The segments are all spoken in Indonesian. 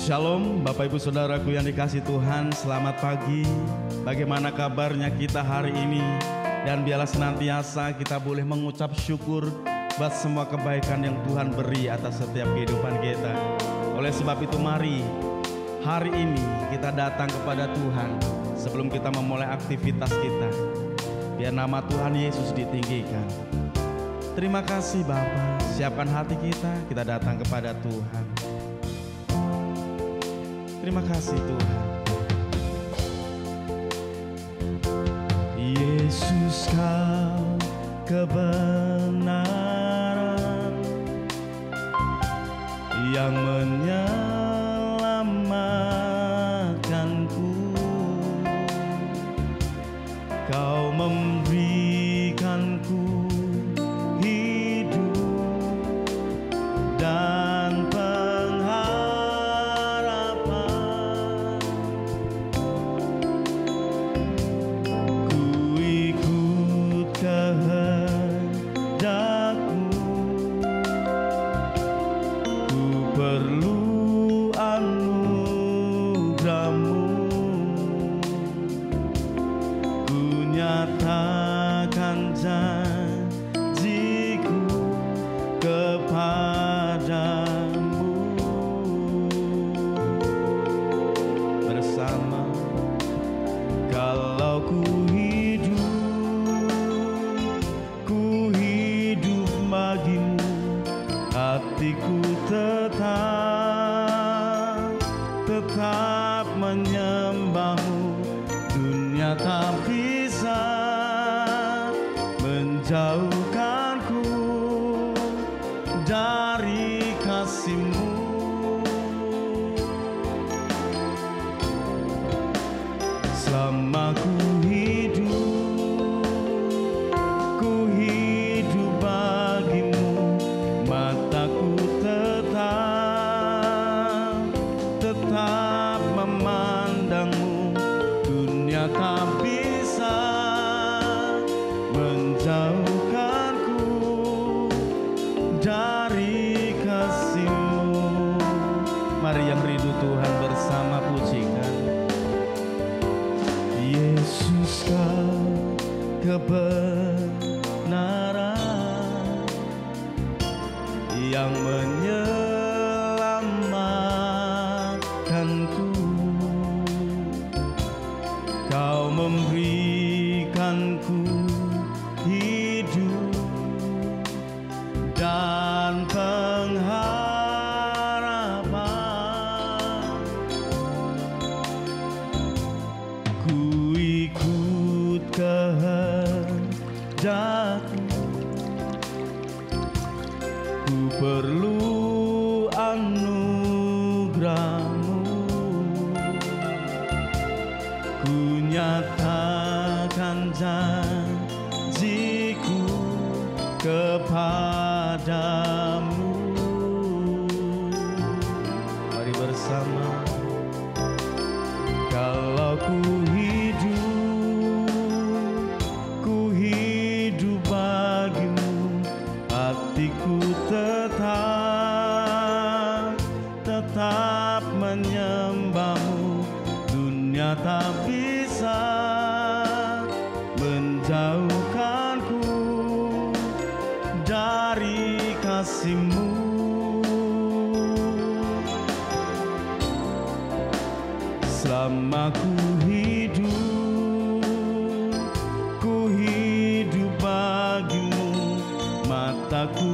Shalom Bapak Ibu Saudaraku yang dikasihi Tuhan, selamat pagi. Bagaimana kabarnya kita hari ini? Dan biarlah senantiasa kita boleh mengucap syukur buat semua kebaikan yang Tuhan beri atas setiap kehidupan kita. Oleh sebab itu mari hari ini kita datang kepada Tuhan sebelum kita memulai aktivitas kita. Biar nama Tuhan Yesus ditinggikan. Terima kasih Bapa, siapkan hati kita datang kepada Tuhan. Terima kasih Tuhan. Yesus kau kebenaran yang menyelamatkanku. Kau memberikanku hidup dan pengharapan. Ku ikut kehendakmu, ku perlu anugerahmu. Ku nyatakan janjiku kepadamu. Bersama kalau ku hidup bagimu, hatiku tetap menyembahmu. Dunia tak bisa menjauhkanku dari kasih-Mu. Selama ku hidup bagimu, mataku tetap memandangmu. Dunia tak bisa menjauhkanku dari kasih-Mu. Mari yang rindu Tuhan bersama pujikan. Yesus kau kebenaran yang menyelamatkanku. Kau memberikanku hidup dan pengharapan. Ku ikut kehendakmu, ku perlu anugerahmu. Ku nyatakan janjiku kepadamu. Mari bersama. Kalau ku hidup bagimu, hatiku tetap menyembahmu. Dunia tak bisa menjauhkanku dari kasih-Mu. Selama ku hidup bagimu, mataku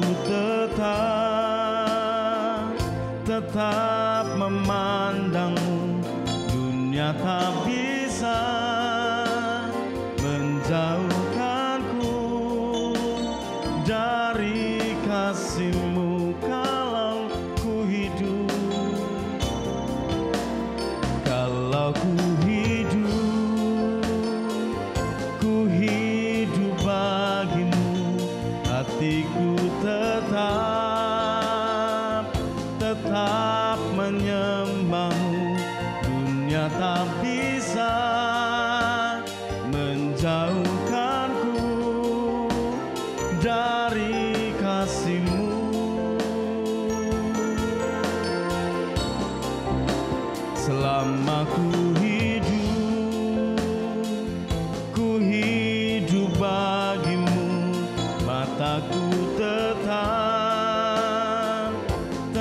tetap memandangmu. Dunia tak bisa menjauhkanku dari kasih-Mu. Kalau ku hidup bagimu, hatiku tetap menyembahmu. Dunia tak bisa menjauhkanku dari kasih-Mu. Selama ku hidup bagimu, mataku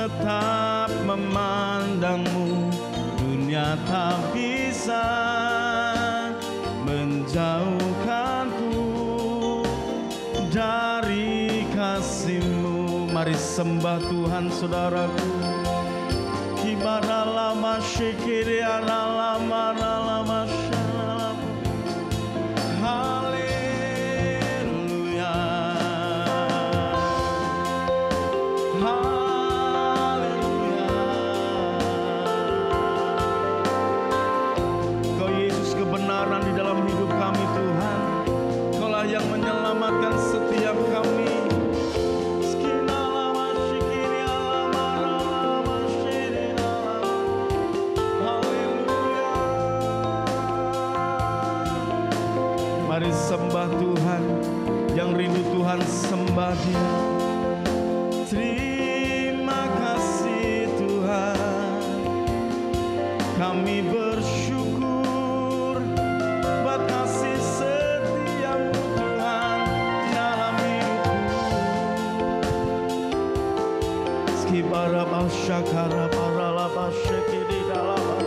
tetap memandangmu. Dunia tak bisa menjauhkanku dari kasih-Mu. Mari sembah Tuhan saudaraku. Kibaralama syikiri alalama ralama shalama. Haleluya. Haleluya. Kau Yesus kebenaran di dalam hidup kami Tuhan. Kaulah yang menyelamatkan setiap kami. Mari sembah Tuhan, yang rindu Tuhan sembah Dia. Terima kasih Tuhan, kami bersyukur buat kasih setia-Mu Tuhan dalam hidupku. Skibara basyakara parala basyaki di dalam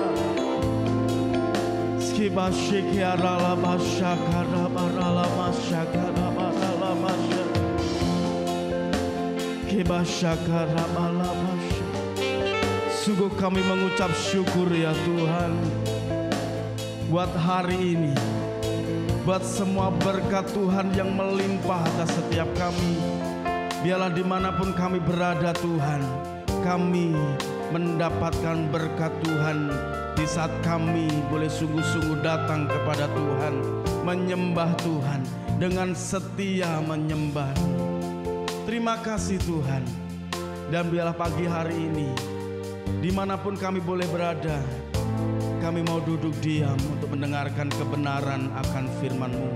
Kibasyikara la basyakara barala masyakara barala masyak Kibasyakara bala masyak. Sungguh kami mengucap syukur ya Tuhan buat hari ini, buat semua berkat Tuhan yang melimpah atas setiap kami. Biarlah dimanapun kami berada Tuhan, kami mendapatkan berkat Tuhan. Di saat kami boleh sungguh-sungguh datang kepada Tuhan, menyembah Tuhan, dengan setia menyembah. Terima kasih Tuhan. Dan biarlah pagi hari ini, dimanapun kami boleh berada, kami mau duduk diam untuk mendengarkan kebenaran akan firman-Mu.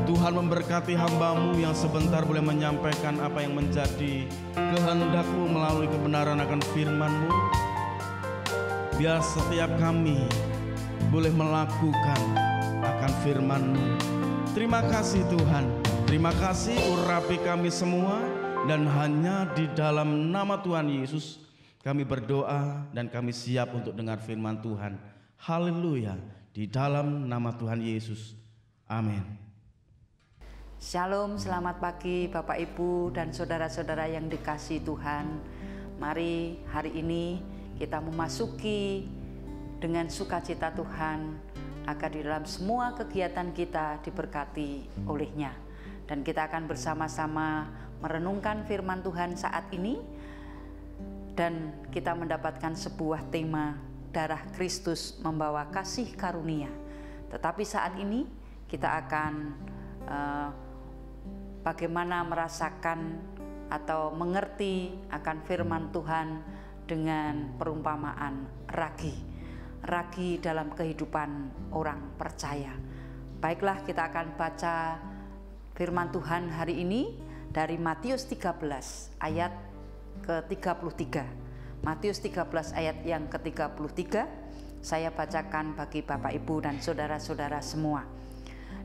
Tuhan memberkati hamba-Mu yang sebentar boleh menyampaikan apa yang menjadi kehendak-Mu melalui kebenaran akan firman-Mu. Biar setiap kami boleh melakukan akan firman-Mu. Terima kasih Tuhan. Terima kasih, urapi kami semua. Dan hanya di dalam nama Tuhan Yesus kami berdoa dan kami siap untuk dengar firman Tuhan. Haleluya. Di dalam nama Tuhan Yesus. Amin. Shalom, selamat pagi Bapak Ibu dan saudara-saudara yang dikasihi Tuhan. Mari hari ini kita memasuki dengan sukacita Tuhan agar di dalam semua kegiatan kita diberkati oleh-Nya. Dan kita akan bersama-sama merenungkan firman Tuhan saat ini. Dan kita mendapatkan sebuah tema, darah Kristus membawa kasih karunia. Tetapi saat ini kita akan bagaimana merasakan atau mengerti akan firman Tuhan dengan perumpamaan ragi dalam kehidupan orang percaya. Baiklah, kita akan baca firman Tuhan hari ini dari Matius 13 ayat ke-33. Matius 13 ayat yang ke-33 saya bacakan bagi Bapak Ibu dan saudara-saudara semua.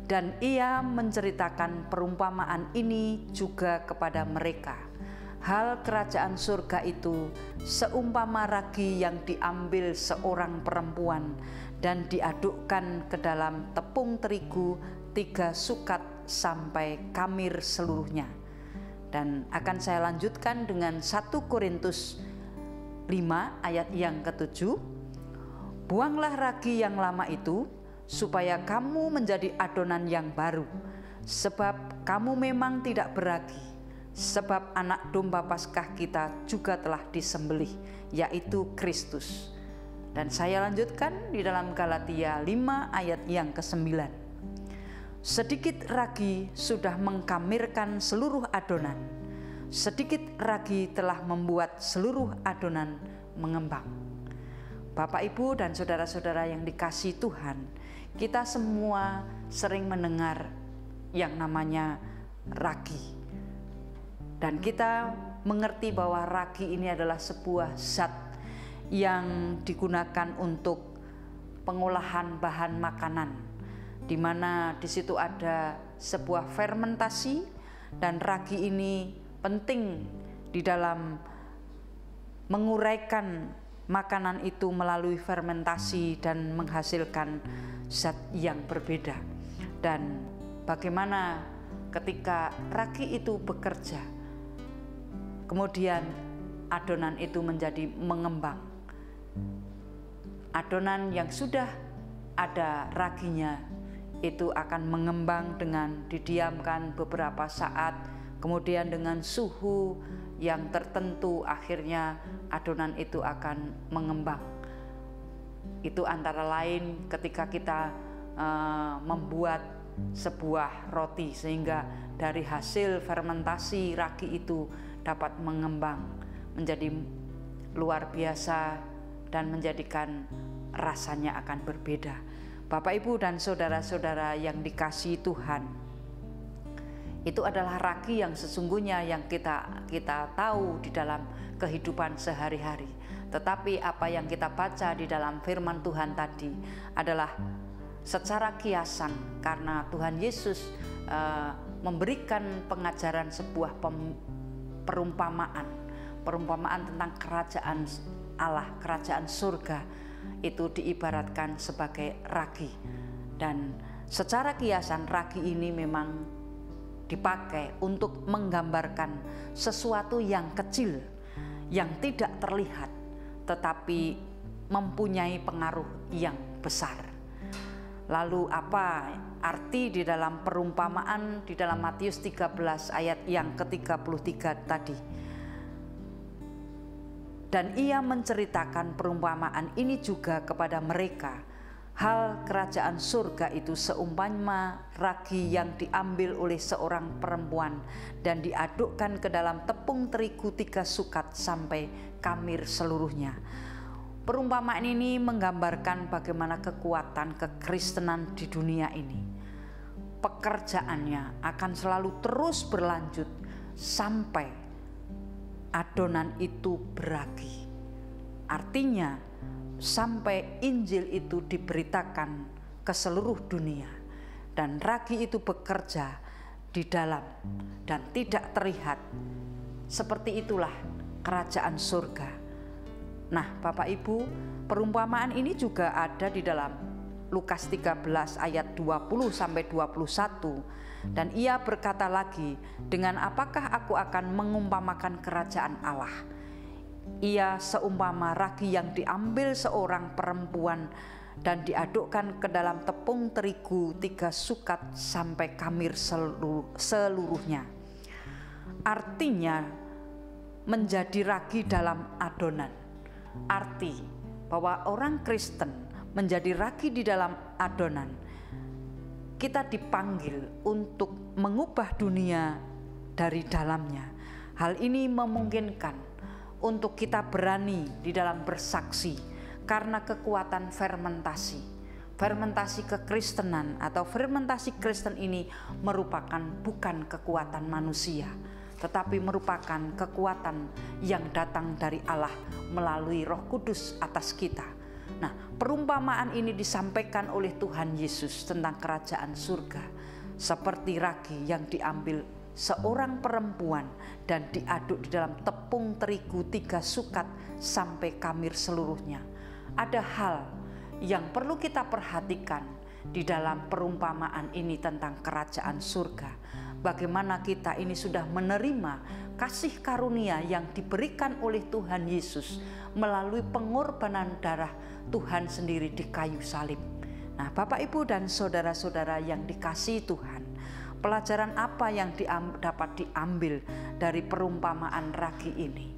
Dan ia menceritakan perumpamaan ini juga kepada mereka. Hal kerajaan surga itu seumpama ragi yang diambil seorang perempuan dan diadukkan ke dalam tepung terigu 3 sukat sampai kamir seluruhnya. Dan akan saya lanjutkan dengan 1 Korintus 5 ayat yang ke-7. Buanglah ragi yang lama itu supaya kamu menjadi adonan yang baru, sebab kamu memang tidak beragi. Sebab anak domba Paskah kita juga telah disembelih, yaitu Kristus. Dan saya lanjutkan di dalam Galatia 5 ayat yang ke-9. Sedikit ragi sudah mengkamirkan seluruh adonan. Sedikit ragi telah membuat seluruh adonan mengembang. Bapak, Ibu, dan saudara-saudara yang dikasihi Tuhan, kita semua sering mendengar yang namanya ragi. Dan kita mengerti bahwa ragi ini adalah sebuah zat yang digunakan untuk pengolahan bahan makanan, di mana di situ ada sebuah fermentasi, dan ragi ini penting di dalam menguraikan makanan itu melalui fermentasi dan menghasilkan zat yang berbeda. Dan bagaimana ketika ragi itu bekerja, kemudian adonan itu menjadi mengembang. Adonan yang sudah ada raginya itu akan mengembang dengan didiamkan beberapa saat, kemudian dengan suhu yang tertentu akhirnya adonan itu akan mengembang. Itu antara lain ketika kita membuat sebuah roti, sehingga dari hasil fermentasi ragi itu dapat mengembang menjadi luar biasa dan menjadikan rasanya akan berbeda. Bapak, Ibu, dan saudara-saudara yang dikasihi Tuhan, itu adalah ragi yang sesungguhnya yang kita tahu di dalam kehidupan sehari-hari. Tetapi apa yang kita baca di dalam firman Tuhan tadi adalah secara kiasan, karena Tuhan Yesus memberikan pengajaran sebuah perumpamaan tentang kerajaan Allah, kerajaan surga itu diibaratkan sebagai ragi. Dan secara kiasan ragi ini memang dipakai untuk menggambarkan sesuatu yang kecil, yang tidak terlihat, tetapi mempunyai pengaruh yang besar. Lalu apa arti di dalam perumpamaan di dalam Matius 13 ayat yang ke-33 tadi? Dan ia menceritakan perumpamaan ini juga kepada mereka. Hal kerajaan surga itu seumpama ragi yang diambil oleh seorang perempuan dan diadukkan ke dalam tepung terigu 3 sukat sampai kamir seluruhnya. Perumpamaan ini menggambarkan bagaimana kekuatan kekristenan di dunia ini. Pekerjaannya akan selalu terus berlanjut sampai adonan itu beragi. Artinya sampai Injil itu diberitakan ke seluruh dunia dan ragi itu bekerja di dalam dan tidak terlihat. Seperti itulah kerajaan surga. Nah, Bapak Ibu, perumpamaan ini juga ada di dalam Lukas 13 ayat 20 sampai 21. Dan ia berkata lagi, dengan apakah aku akan mengumpamakan kerajaan Allah? Ia seumpama ragi yang diambil seorang perempuan dan diadukkan ke dalam tepung terigu 3 sukat sampai kamir seluruhnya. Artinya menjadi ragi dalam adonan. Arti bahwa orang Kristen menjadi ragi di dalam adonan. Kita dipanggil untuk mengubah dunia dari dalamnya. Hal ini memungkinkan untuk kita berani di dalam bersaksi karena kekuatan fermentasi. Fermentasi kekristenan atau fermentasi Kristen ini merupakan bukan kekuatan manusia, tetapi merupakan kekuatan yang datang dari Allah melalui Roh Kudus atas kita. Nah, perumpamaan ini disampaikan oleh Tuhan Yesus tentang kerajaan surga seperti ragi yang diambil seorang perempuan dan diaduk di dalam tepung terigu 3 sukat sampai kamir seluruhnya. Ada hal yang perlu kita perhatikan di dalam perumpamaan ini tentang kerajaan surga. Bagaimana kita ini sudah menerima kasih karunia yang diberikan oleh Tuhan Yesus melalui pengorbanan darah Tuhan sendiri di kayu salib. Nah, Bapak, Ibu, dan saudara-saudara yang dikasihi Tuhan, pelajaran apa yang dapat diambil dari perumpamaan ragi ini?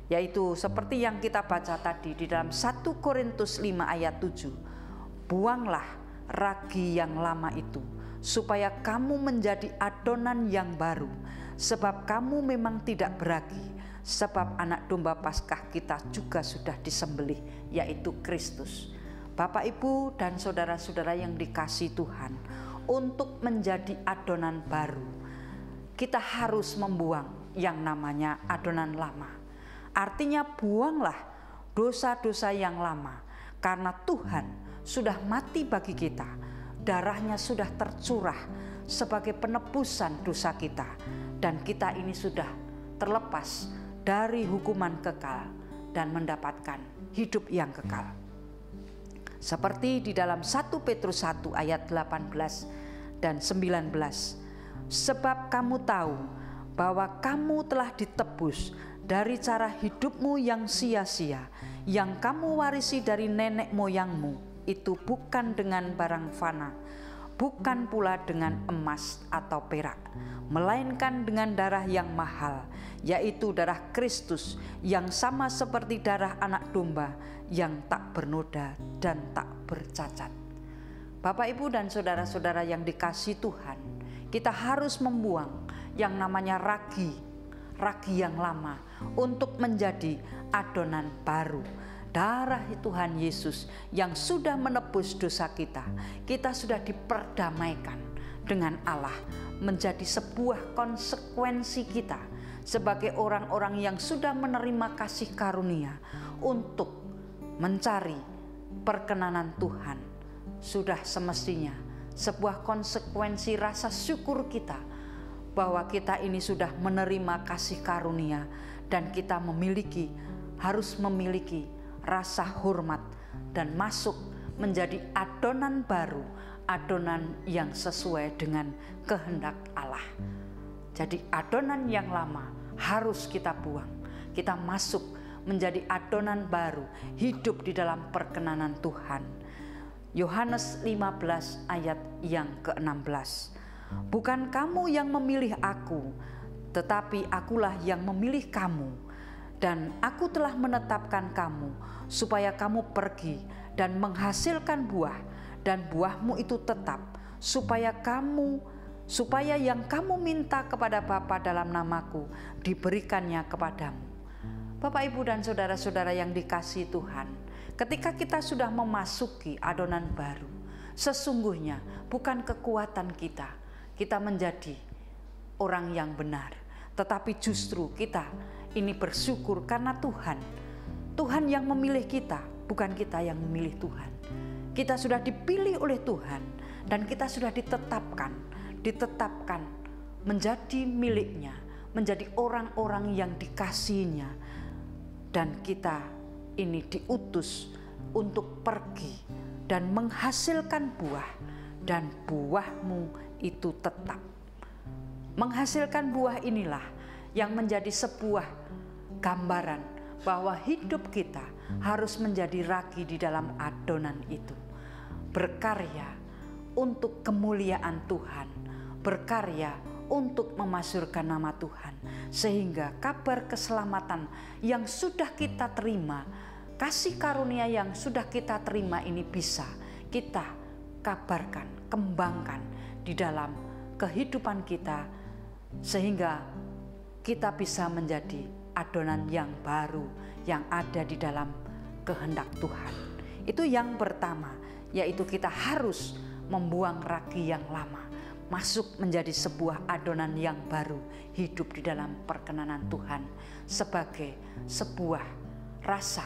Yaitu seperti yang kita baca tadi di dalam 1 Korintus 5 ayat 7. Buanglah ragi yang lama itu, supaya kamu menjadi adonan yang baru, sebab kamu memang tidak beragi, sebab anak domba Paskah kita juga sudah disembelih, yaitu Kristus. Bapak, Ibu, dan saudara-saudara yang dikasihi Tuhan, untuk menjadi adonan baru, kita harus membuang yang namanya adonan lama. Artinya buanglah dosa-dosa yang lama, karena Tuhan sudah mati bagi kita. Darahnya sudah tercurah sebagai penebusan dosa kita, dan kita ini sudah terlepas dari hukuman kekal dan mendapatkan hidup yang kekal. Seperti di dalam 1 Petrus 1 ayat 18 dan 19. Sebab kamu tahu bahwa kamu telah ditebus dari cara hidupmu yang sia-sia, yang kamu warisi dari nenek moyangmu, itu bukan dengan barang fana, bukan pula dengan emas atau perak, melainkan dengan darah yang mahal, yaitu darah Kristus, yang sama seperti darah anak domba, yang tak bernoda dan tak bercacat. Bapak, Ibu, dan saudara-saudara yang dikasihi Tuhan, kita harus membuang yang namanya ragi yang lama untuk menjadi adonan baru. Darah Tuhan Yesus yang sudah menebus dosa kita, kita sudah diperdamaikan dengan Allah, menjadi sebuah konsekuensi kita sebagai orang-orang yang sudah menerima kasih karunia untuk mencari perkenanan Tuhan. Sudah semestinya sebuah konsekuensi rasa syukur kita bahwa kita ini sudah menerima kasih karunia, dan kita harus memiliki rasa hormat dan masuk menjadi adonan baru, adonan yang sesuai dengan kehendak Allah. Jadi adonan yang lama harus kita buang, kita masuk menjadi adonan baru, hidup di dalam perkenanan Tuhan. Yohanes 15 ayat yang ke-16. Bukan kamu yang memilih aku, tetapi akulah yang memilih kamu, dan aku telah menetapkan kamu supaya kamu pergi dan menghasilkan buah, dan buahmu itu tetap, supaya yang kamu minta kepada Bapa dalam namaku diberikannya kepadamu. Bapak, Ibu, dan saudara-saudara yang dikasihi Tuhan, ketika kita sudah memasuki adonan baru, sesungguhnya bukan kekuatan kita menjadi orang yang benar, tetapi justru kita ini bersyukur karena Tuhan yang memilih kita, bukan kita yang memilih Tuhan. Kita sudah dipilih oleh Tuhan, dan kita sudah ditetapkan menjadi miliknya, menjadi orang-orang yang dikasihinya, dan kita ini diutus untuk pergi dan menghasilkan buah, dan buahmu itu tetap. Menghasilkan buah inilah yang menjadi sebuah gambaran bahwa hidup kita harus menjadi ragi di dalam adonan itu, berkarya untuk kemuliaan Tuhan, berkarya untuk memasyurkan nama Tuhan, sehingga kabar keselamatan yang sudah kita terima, kasih karunia yang sudah kita terima ini bisa kita kabarkan, kembangkan di dalam kehidupan kita, sehingga kita bisa menjadi adonan yang baru yang ada di dalam kehendak Tuhan. Itu yang pertama, yaitu kita harus membuang ragi yang lama, masuk menjadi sebuah adonan yang baru, hidup di dalam perkenanan Tuhan sebagai sebuah rasa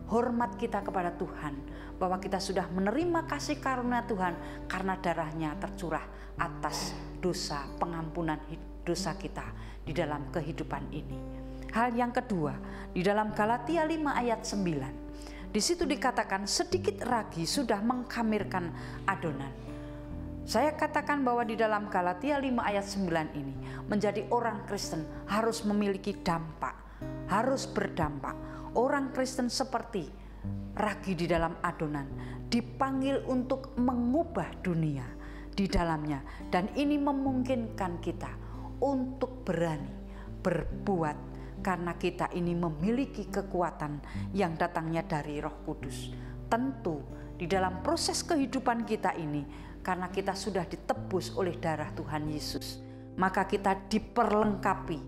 hormat kita kepada Tuhan, bahwa kita sudah menerima kasih karunia Tuhan karena darahnya tercurah atas dosa, pengampunan dosa kita di dalam kehidupan ini. Hal yang kedua, di dalam Galatia 5 ayat 9, di situ dikatakan sedikit ragi sudah mengkhamirkan adonan. Saya katakan bahwa di dalam Galatia 5 ayat 9 ini, menjadi orang Kristen harus memiliki dampak, harus berdampak. Orang Kristen seperti ragi di dalam adonan, dipanggil untuk mengubah dunia di dalamnya, dan ini memungkinkan kita untuk berani berbuat, karena kita ini memiliki kekuatan yang datangnya dari Roh Kudus. Tentu di dalam proses kehidupan kita ini, karena kita sudah ditebus oleh darah Tuhan Yesus, maka kita diperlengkapi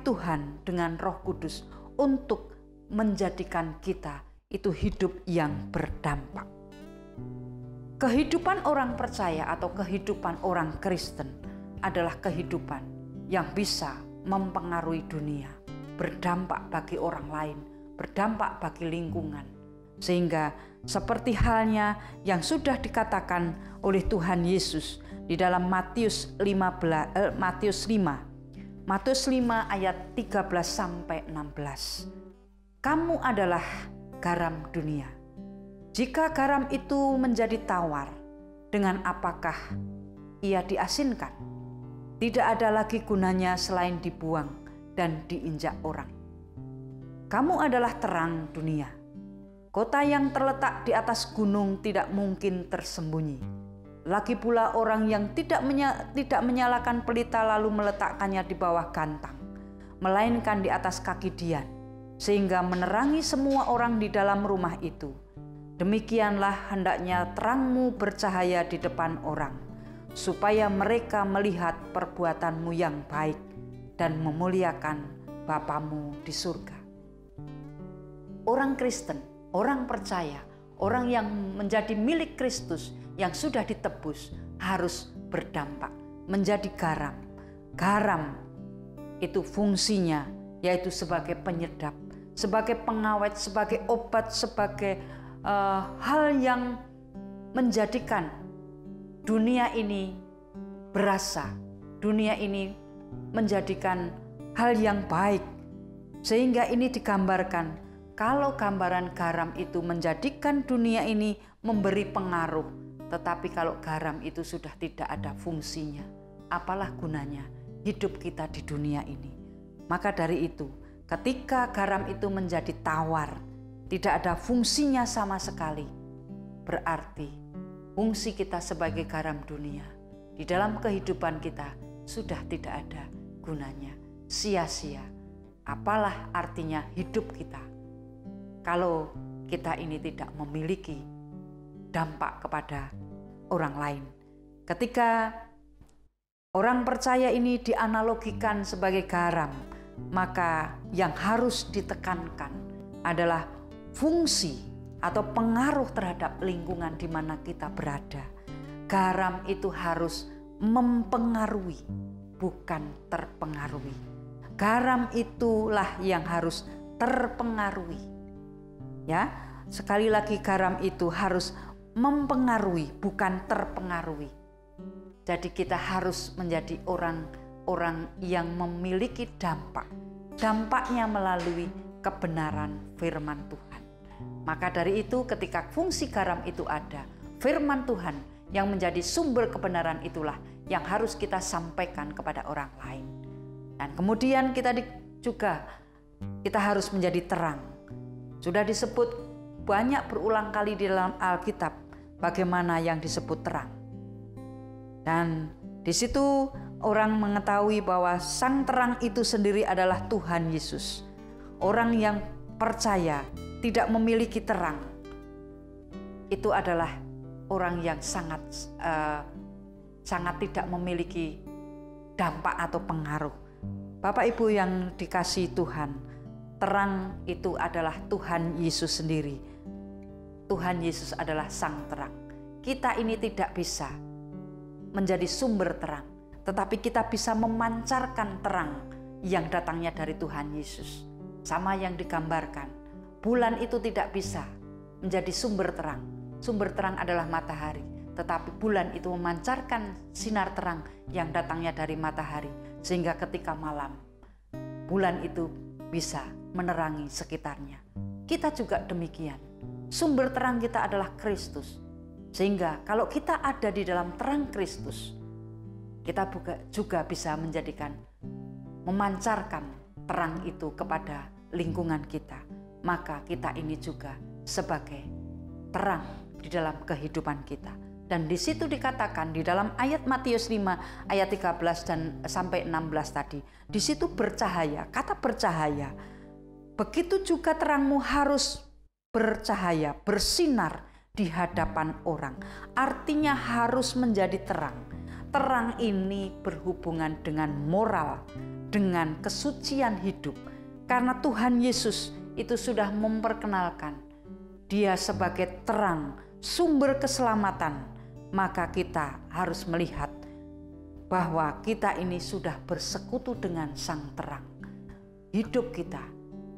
Tuhan dengan Roh Kudus untuk menjadikan kita itu hidup yang berdampak. Kehidupan orang percaya atau kehidupan orang Kristen adalah kehidupan yang bisa mempengaruhi dunia, berdampak bagi orang lain, berdampak bagi lingkungan. Sehingga seperti halnya yang sudah dikatakan oleh Tuhan Yesus di dalam Matius 5 ayat 13 sampai 16. Kamu adalah garam dunia. Jika garam itu menjadi tawar, dengan apakah ia diasinkan? Tidak ada lagi gunanya selain dibuang dan diinjak orang. Kamu adalah terang dunia. Kota yang terletak di atas gunung tidak mungkin tersembunyi. Lagi pula orang yang tidak menyalakan pelita lalu meletakkannya di bawah gantang, melainkan di atas kaki dian, sehingga menerangi semua orang di dalam rumah itu. Demikianlah hendaknya terangmu bercahaya di depan orang, supaya mereka melihat perbuatanmu yang baik dan memuliakan Bapamu di surga. Orang Kristen, orang percaya, orang yang menjadi milik Kristus, yang sudah ditebus, harus berdampak, menjadi garam. Garam itu fungsinya yaitu sebagai penyedap, sebagai pengawet, sebagai obat, sebagai hal yang menjadikan dunia ini berasa, dunia ini menjadikan hal yang baik. Sehingga ini digambarkan, kalau gambaran garam itu menjadikan dunia ini memberi pengaruh, tetapi kalau garam itu sudah tidak ada fungsinya, apalah gunanya hidup kita di dunia ini. Maka dari itu, ketika garam itu menjadi tawar, tidak ada fungsinya sama sekali, berarti fungsi kita sebagai garam dunia di dalam kehidupan kita sudah tidak ada gunanya, sia-sia. Apalah artinya hidup kita kalau kita ini tidak memiliki dampak kepada orang lain. Ketika orang percaya ini dianalogikan sebagai garam, maka yang harus ditekankan adalah fungsi atau pengaruh terhadap lingkungan di mana kita berada. Garam itu harus mempengaruhi, bukan terpengaruhi. Garam itulah yang harus terpengaruhi. Ya, sekali lagi garam itu harus mempengaruhi, bukan terpengaruhi. Jadi kita harus menjadi orang yang memiliki dampak. Dampaknya melalui kebenaran firman Tuhan. Maka dari itu ketika fungsi garam itu ada, firman Tuhan yang menjadi sumber kebenaran itulah yang harus kita sampaikan kepada orang lain. Dan kemudian kita harus menjadi terang. Sudah disebut banyak berulang kali di dalam Alkitab bagaimana yang disebut terang. Dan di situ orang mengetahui bahwa sang terang itu sendiri adalah Tuhan Yesus. Orang yang percaya tidak memiliki terang, itu adalah orang yang sangat tidak memiliki dampak atau pengaruh. Bapak Ibu yang dikasihi Tuhan, terang itu adalah Tuhan Yesus sendiri. Tuhan Yesus adalah sang terang. Kita ini tidak bisa menjadi sumber terang, tetapi kita bisa memancarkan terang yang datangnya dari Tuhan Yesus. Sama yang digambarkan, bulan itu tidak bisa menjadi sumber terang. Sumber terang adalah matahari, tetapi bulan itu memancarkan sinar terang yang datangnya dari matahari, sehingga ketika malam, bulan itu bisa menerangi sekitarnya. Kita juga demikian. Sumber terang kita adalah Kristus. Sehingga kalau kita ada di dalam terang Kristus, kita juga bisa memancarkan terang itu kepada lingkungan kita. Maka kita ini juga sebagai terang di dalam kehidupan kita. Dan di situ dikatakan di dalam ayat Matius 5 ayat 13 dan sampai 16 tadi, di situ bercahaya, kata bercahaya. Begitu juga terangmu harus bercahaya, bersinar di hadapan orang. Artinya harus menjadi terang. Terang ini berhubungan dengan moral, dengan kesucian hidup. Karena Tuhan Yesus itu sudah memperkenalkan Dia sebagai terang, sumber keselamatan. Maka kita harus melihat bahwa kita ini sudah bersekutu dengan sang terang. Hidup kita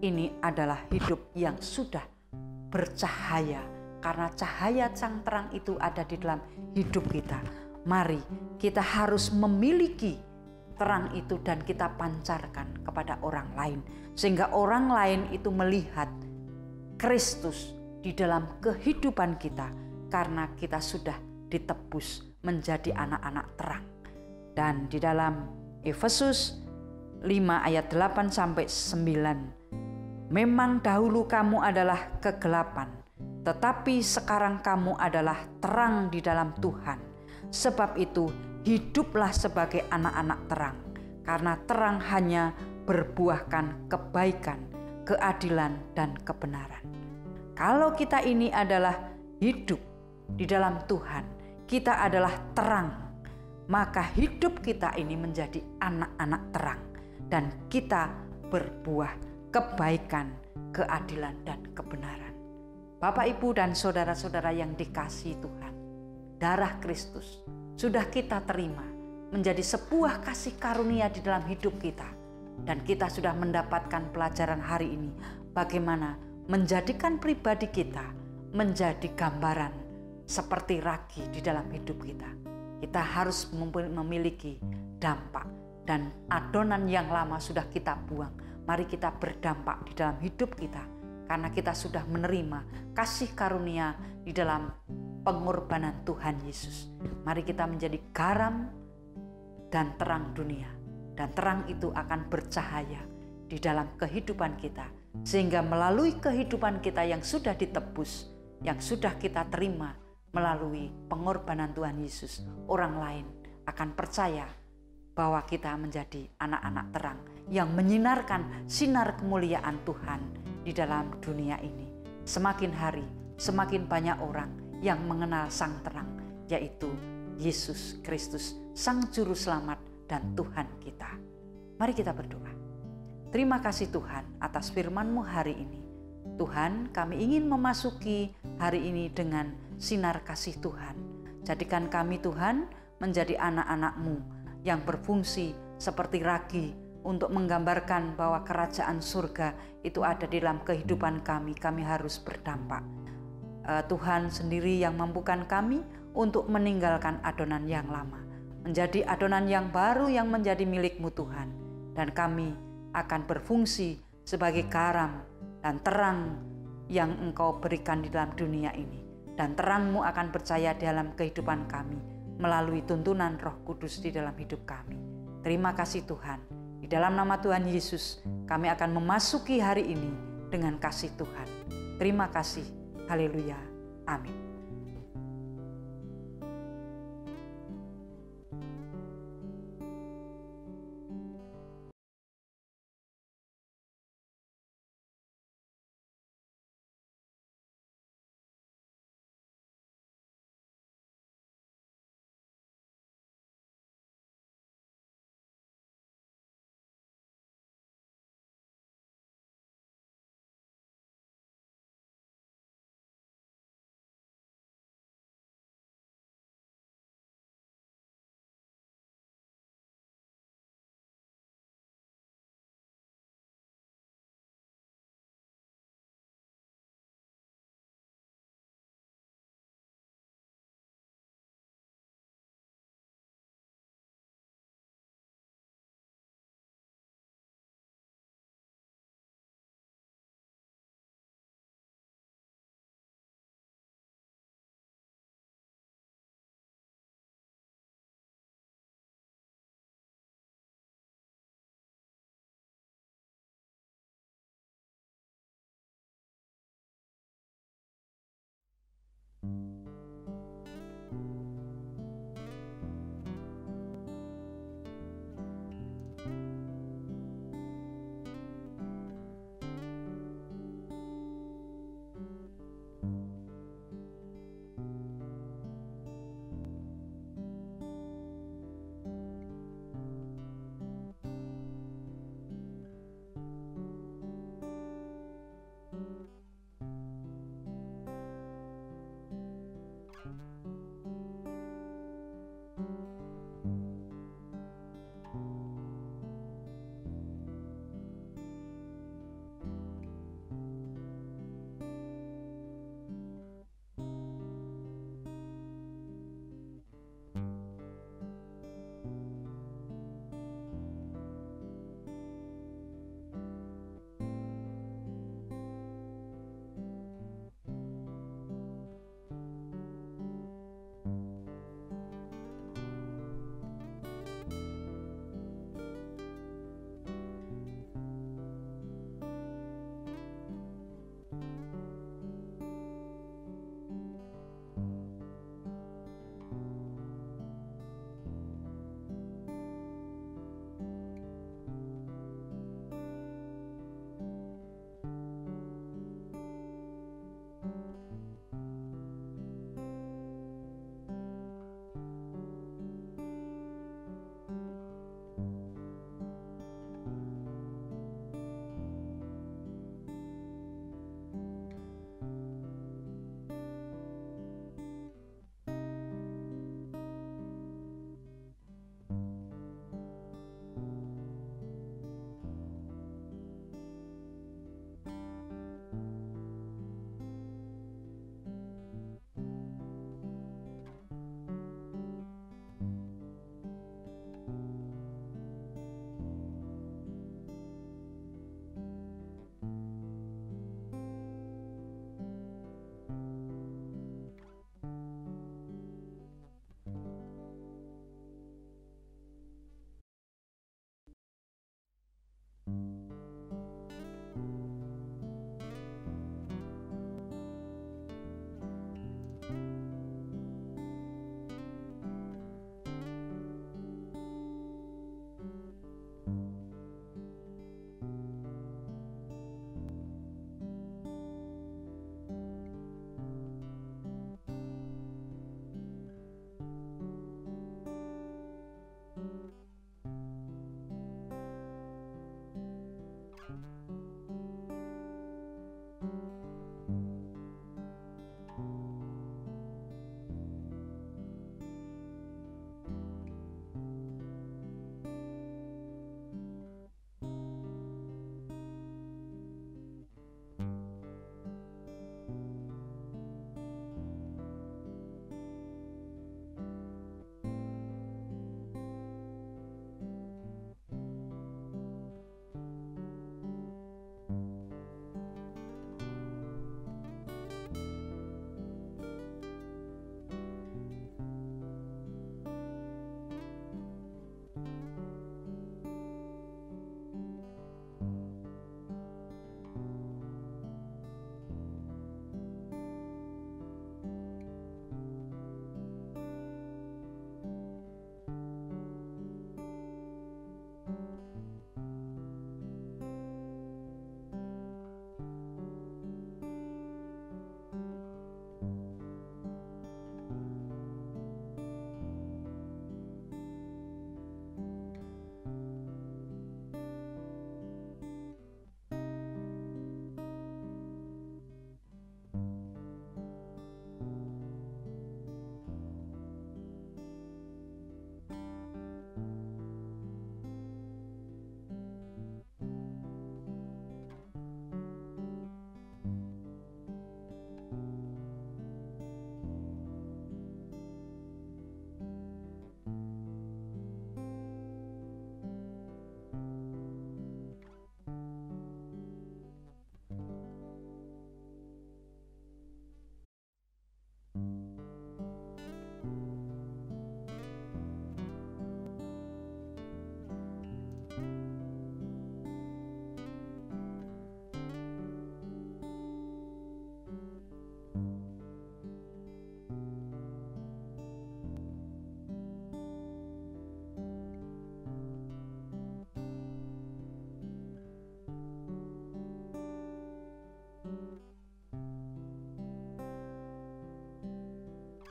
ini adalah hidup yang sudah bercahaya, karena cahaya sang terang itu ada di dalam hidup kita. Mari kita harus memiliki terang itu dan kita pancarkan kepada orang lain, sehingga orang lain itu melihat Kristus di dalam kehidupan kita, karena kita sudah ditebus menjadi anak-anak terang. Dan di dalam Efesus 5 ayat 8 sampai 9, memang dahulu kamu adalah kegelapan, tetapi sekarang kamu adalah terang di dalam Tuhan. Sebab itu hiduplah sebagai anak-anak terang, karena terang hanya berbuahkan kebaikan, keadilan, dan kebenaran. Kalau kita ini adalah hidup di dalam Tuhan, kita adalah terang, maka hidup kita ini menjadi anak-anak terang, dan kita berbuah kebaikan, keadilan, dan kebenaran. Bapak, Ibu, dan saudara-saudara yang dikasihi Tuhan, darah Kristus sudah kita terima menjadi sebuah kasih karunia di dalam hidup kita. Dan kita sudah mendapatkan pelajaran hari ini bagaimana menjadikan pribadi kita menjadi gambaran seperti ragi di dalam hidup kita. Kita harus memiliki dampak, dan adonan yang lama sudah kita buang. Mari kita berdampak di dalam hidup kita, karena kita sudah menerima kasih karunia di dalam pengorbanan Tuhan Yesus. Mari kita menjadi garam dan terang dunia, dan terang itu akan bercahaya di dalam kehidupan kita, sehingga melalui kehidupan kita yang sudah ditebus, yang sudah kita terima melalui pengorbanan Tuhan Yesus, orang lain akan percaya bahwa kita menjadi anak-anak terang yang menyinarkan sinar kemuliaan Tuhan di dalam dunia ini. Semakin hari, semakin banyak orang yang mengenal Sang Terang, yaitu Yesus Kristus, Sang Juru Selamat dan Tuhan kita. Mari kita berdoa. Terima kasih Tuhan atas firman-Mu hari ini. Tuhan, kami ingin memasuki hari ini dengan sinar kasih Tuhan. Jadikan kami Tuhan menjadi anak-anak-Mu yang berfungsi seperti ragi untuk menggambarkan bahwa kerajaan surga itu ada di dalam kehidupan kami. Kami harus berdampak. Tuhan sendiri yang mampukan kami untuk meninggalkan adonan yang lama, menjadi adonan yang baru yang menjadi milik-Mu Tuhan. Dan kami akan berfungsi sebagai garam dan terang yang Engkau berikan di dalam dunia ini. Dan terang-Mu akan percaya dalam kehidupan kami melalui tuntunan Roh Kudus di dalam hidup kami. Terima kasih Tuhan. Di dalam nama Tuhan Yesus, kami akan memasuki hari ini dengan kasih Tuhan. Terima kasih. Haleluya. Amin.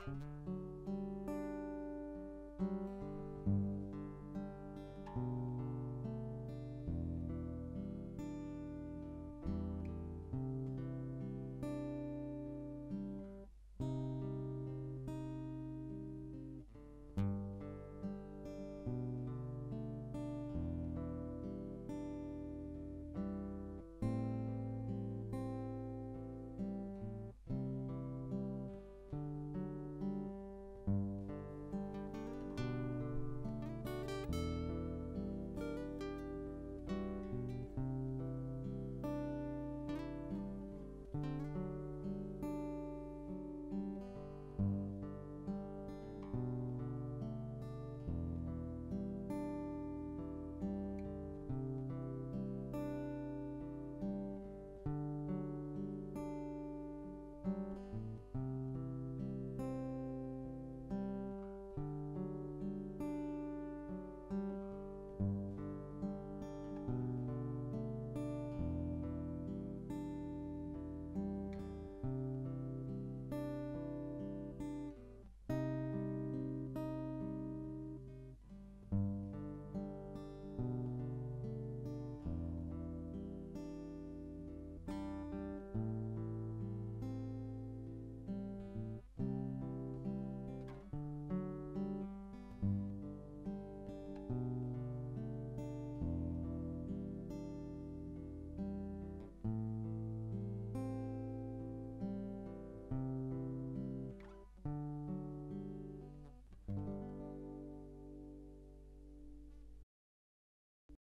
Tuhan.